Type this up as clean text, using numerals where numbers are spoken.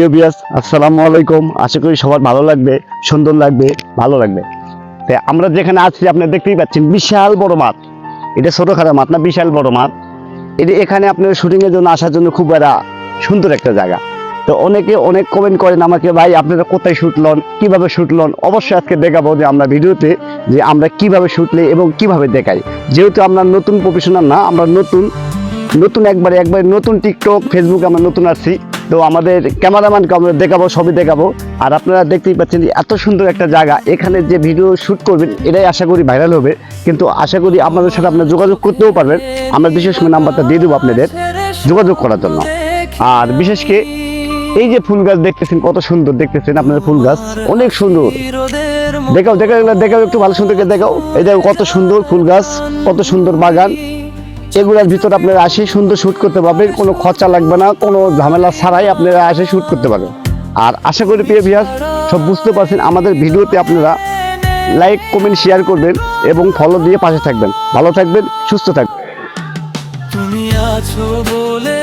প্রিয় ভিউয়ার্স, আসসালামু আলাইকুম। আশা করি সবার ভালো লাগবে, সুন্দর লাগবে, ভালো লাগবে। তাই আমরা যেখানে আছি আপনারা দেখতেই পাচ্ছেন বিশাল বড় মাঠ। এটা ছোটখাটো মাঠ না, বিশাল বড় মাঠ। এখানে আপনার শুটিং এর জন্য আসার জন্য খুব একটা সুন্দর একটা জায়গা। তো অনেকে অনেক কমেন্ট করেন আমাকে, ভাই আপনারা কোথায় শুট লন, কিভাবে শুট লন। অবশ্যই আজকে দেখাবো যে আমরা ভিডিওতে যে আমরা কিভাবে শুটলে এবং কিভাবে দেখাই। যেহেতু আমরা নতুন প্রফেশনাল না, আমরা নতুন একবারে নতুন টিকটক ফেসবুক আমরা নতুন আসছি। তো আমাদের ক্যামেরাম্যানকে আমরা দেখাবো, সবই দেখাবো। আর আপনারা দেখতেই পাচ্ছেন যে এত সুন্দর একটা জায়গা, এখানে যে ভিডিও শ্যুট করবেন এটাই আশা করি ভাইরাল হবে। কিন্তু আশা করি আপনাদের সাথে আপনারা যোগাযোগ করতেও পারবেন। আমরা বিশেষ করে নাম্বারটা দিয়ে দেবো আপনাদের যোগাযোগ করার জন্য। আর বিশেষ করে এই যে ফুল গাছ দেখতেছেন, কত সুন্দর দেখতেছেন আপনাদের ফুল গাছ, অনেক সুন্দর। দেখাও একটু ভালো সুন্দর দেখাও। এই দেখো কত সুন্দর ফুল গাছ, কত সুন্দর বাগান। এগুলোর ভিতরে আপনারা আসে সুন্দর শ্যুট করতে পারবেন, কোনো খরচা লাগবে না, কোনো ঝামেলা ছাড়াই আপনারা আসে শ্যুট করতে পারবেন। আর আশা করি প্রিয় ভিউয়ার্স সব বুঝতে পারছেন। আমাদের ভিডিওতে আপনারা লাইক কমেন্ট শেয়ার করবেন এবং ফলো দিয়ে পাশে থাকবেন। ভালো থাকবেন, সুস্থ থাকবেন। তুমি আছো বলে